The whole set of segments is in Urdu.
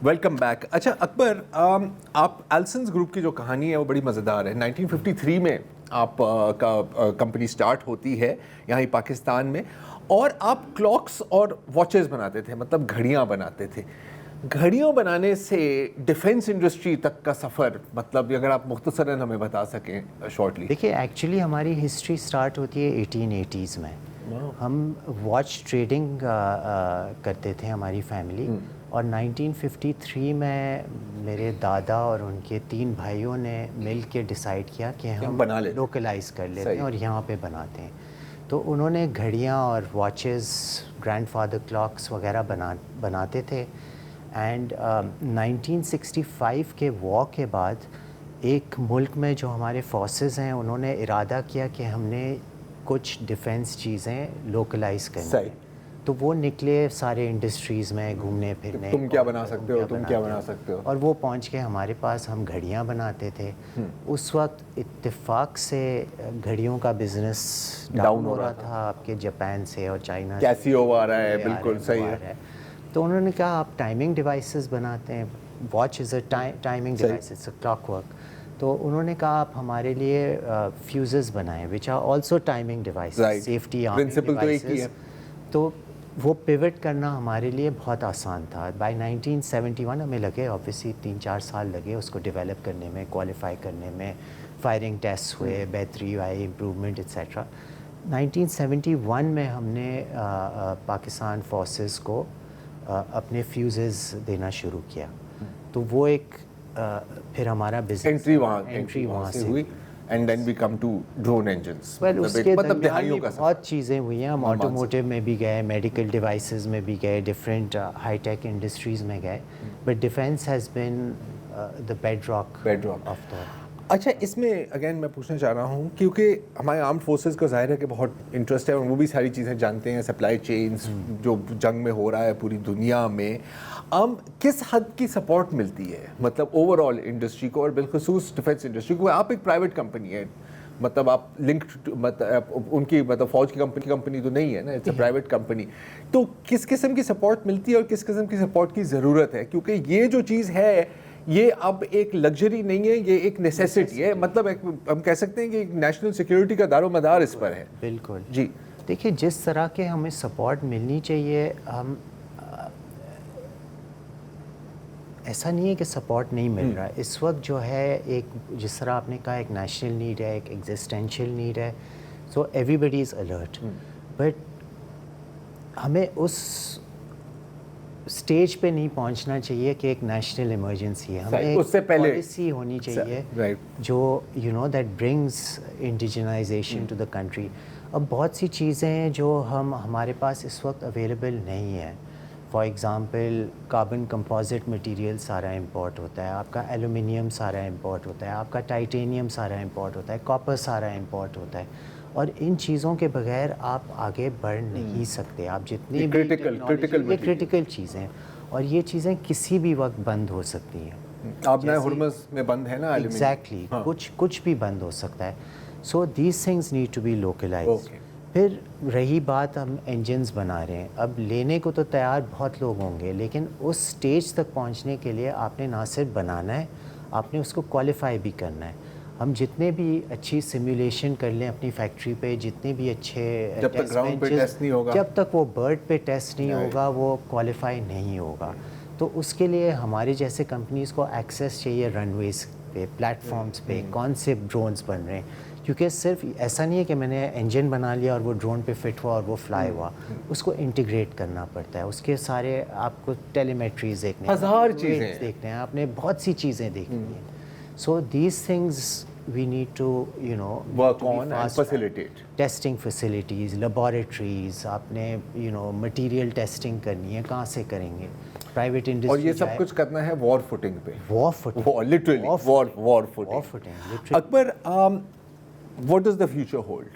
Welcome back. اچھا اکبر, آپ ایلسنز گروپ کی جو کہانی ہے وہ بڑی مزیدار ہے. 1953 میں آپ کا کمپنی سٹارٹ ہوتی ہے یہاں ہی پاکستان میں, اور آپ کلاکس اور واچز بناتے تھے, مطلب گھڑیاں بناتے تھے. گھڑیوں بنانے سے ڈیفنس انڈسٹری تک کا سفر, مطلب اگر آپ مختصراً ہمیں بتا سکیں شارٹلی. دیکھیے ایکچولی ہماری ہسٹری سٹارٹ ہوتی ہے 1880s میں. ہم واچ ٹریڈنگ کرتے تھے ہماری فیملی, اور 1953 میں میرے دادا اور ان کے 3 بھائیوں نے مل کے ڈیسائیڈ کیا کہ ہم لوکلائز کر لیتے ہیں اور یہاں پہ بناتے ہیں. تو انہوں نے گھڑیاں اور واچز, گرینڈ فادر کلاکس وغیرہ بناتے تھے. اینڈ 1965 کے وار کے بعد ایک ملک میں جو ہمارے فورسز ہیں انہوں نے ارادہ کیا کہ ہم نے کچھ ڈیفنس چیزیں لوکلائز کرنی ہیں. تو وہ نکلے سارے انڈسٹریز میں گھومنے پھرنے, تم کیا بنا سکتے ہو, تم کیا بنا سکتے ہو, اور وہ پہنچ کے ہمارے پاس ہم گھڑیاں بناتے تھے. اس وقت اتفاق سے گھڑیوں کا بزنس ڈاؤن ہو رہا تھا آپ کے جاپان سے اور چائنا سے. کیسیو آ رہا ہے, بالکل صحیح ہے. تو انہوں نے کہا آپ ٹائمنگ ڈیوائسز بناتے ہیں, watch is a timing device, it's a clockwork. تو انہوں نے کہا آپ ہمارے لیے فیوزز بنائیں which are also timing devices, safety devices. تو وہ پیوٹ کرنا ہمارے لیے بہت آسان تھا. بائی 1971 ہمیں لگے, آبویسلی 3-4 سال لگے اس کو ڈیولپ کرنے میں, کوالیفائی کرنے میں, فائرنگ ٹیسٹ ہوئے, بہتری آئی, امپرومنٹ ایٹسیٹرا. 1971 میں ہم نے پاکستان فورسز کو اپنے فیوزز دینا شروع کیا. تو وہ ایک پھر ہمارا بزنس انٹری وہاں سے ہوئی. And then we come to drone engines. اس کے درمیان بہت چیزیں ہوئی ہیں. ہم آٹوموٹیو میں بھی گئے, میڈیکل ڈیوائسز میں بھی گئے, ڈفرینٹ ہائی ٹیک انڈسٹریز میں گئے, but defence has been the bedrock of the. اچھا, اس میں اگین میں پوچھنا چاہ رہا ہوں, کیونکہ ہمارے آرمڈ فورسز کو ظاہر ہے کہ بہت انٹرسٹ ہے اور وہ بھی ساری چیزیں جانتے ہیں, سپلائی چینز جو جنگ میں ہو رہا ہے پوری دنیا میں, کس حد کی سپورٹ ملتی ہے مطلب اوور آل انڈسٹری کو, اور بالخصوص ڈیفینس انڈسٹری کو. آپ ایک پرائیویٹ کمپنی ہے, مطلب آپ لنکڈ, مطلب ان کی مطلب فوج کی کمپنی تو نہیں ہے نا, اٹس اے پرائیویٹ کمپنی. تو کس قسم کی سپورٹ ملتی ہے اور کس قسم کی سپورٹ کی ضرورت ہے, کیونکہ یہ جو چیز ہے یہ اب ایک لگژری نہیں ہے, یہ ایک نیسیسٹی ہے. مطلب ہم کہہ سکتے ہیں کہ ایک نیشنل سیکیورٹی کا دار و مدار اس پر ہے. بالکل جی. دیکھیے جس طرح کے ہمیں سپورٹ ملنی چاہیے, ہم ایسا نہیں ہے کہ سپورٹ نہیں مل رہا ہے. اس وقت جو ہے ایک, جس طرح آپ نے کہا, ایک نیشنل نیڈ ہے, ایک ایگزسٹینشیل نیڈ ہے. So everybody is alert, but ہمیں اس اسٹیج پہ نہیں پہنچنا چاہیے کہ ایک نیشنل ایمرجنسی ہے. ہمیں ایک پالیسی ہونی چاہیے جو that brings indigenisation to the country. اب بہت سی چیزیں ہیں جو ہمارے پاس اس وقت اویلیبل نہیں ہیں. For example carbon composite material سارا امپورٹ ہوتا ہے, آپ کا ایلومینیم سارا امپورٹ ہوتا ہے, آپ کا ٹائٹینیم سارا امپورٹ ہوتا ہے, کاپر سارا امپورٹ ہوتا ہے, اور ان چیزوں کے بغیر آپ آگے بڑھ نہیں سکتے. آپ جتنی بھی کریٹیکل چیزیں, اور یہ چیزیں کسی بھی وقت بند ہو سکتی ہیں. آپ نے ہرمز میں بند ہے نا, ایگزیکٹلی, کچھ بھی بند ہو سکتا ہے. So these things need to be localised. پھر رہی بات, ہم انجنز بنا رہے ہیں, اب لینے کو تو تیار بہت لوگ ہوں گے, لیکن اس سٹیج تک پہنچنے کے لیے آپ نے نہ صرف بنانا ہے, آپ نے اس کو کوالیفائی بھی کرنا ہے. ہم جتنے بھی اچھی سیمولیشن کر لیں اپنی فیکٹری پہ, جتنے بھی اچھے جب تک وہ برڈ پہ ٹیسٹ نہیں ہوگا وہ کوالیفائی نہیں ہوگا. تو اس کے لیے ہمارے جیسے کمپنیز کو ایکسیس چاہیے رن ویز پہ, پلیٹ فارمز پہ, کون سے ڈرونز بن رہے ہیں. کیونکہ صرف ایسا نہیں ہے کہ میں نے انجن بنا لیا اور وہ ڈرون پہ فٹ ہوا اور وہ فلائی ہوا, اس کو انٹیگریٹ کرنا پڑتا ہے. اس کے سارے آپ کو ٹیلی میٹریز دیکھنے ہیں, ہزار چیزیں دیکھنے ہیں, آپ نے بہت سی چیزیں دیکھنی ہیں. So these things we need to work on and facilitate. Testing facilities, laboratories, آپ نے مٹیریل ٹیسٹنگ کرنی ہے, کہاں سے کریں گے, پرائیویٹ انڈسٹری. اور یہ سب کچھ کرنا ہے وار فوٹنگ پہ, war footing, literally war footing. Akbar, What does the future hold?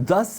10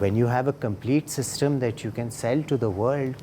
When you have a complete system that you can sell to the world,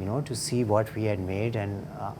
you know, to see what we had made, and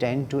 10 to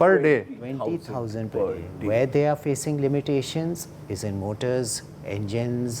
20,000 per day. Where they are facing limitations is in motors, engines,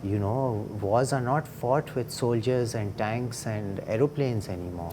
you know, wars are not fought with soldiers and tanks and aeroplanes anymore.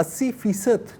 80%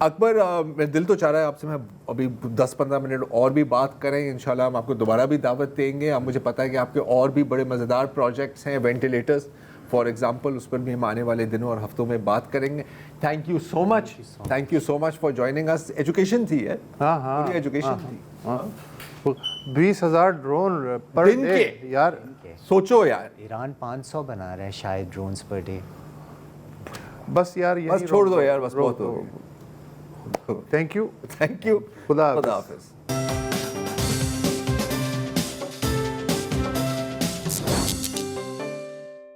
اکبر میرا دل تو چاہ رہا ہے آپ سے میں ابھی 10-15 منٹ اور بھی بات کریں. انشاءاللہ ہم آپ کو دوبارہ بھی دعوت دیں گے. اب مجھے پتہ ہے کہ آپ کے اور بھی بڑے مزیدار پروجیکٹس ہیں, وینٹیلیٹرز فار ایگزامپل, اس پر بھی ہم آنے والے دنوں اور ہفتوں میں بات کریں گے. Thank you so much, thank you so much for joining us. Education تھی ہے, ہاں ایجوکیشن تھی. 20,000 ڈرون پر دن ڈے کے یار, سوچو یار. ایران 500 بنا رہا ہے شاید ڈرونز پر ڈے. بس یار بس چھوڑ دو یار, بس بہت ہو گیا. Thank you. Thank you. خدا حافظ.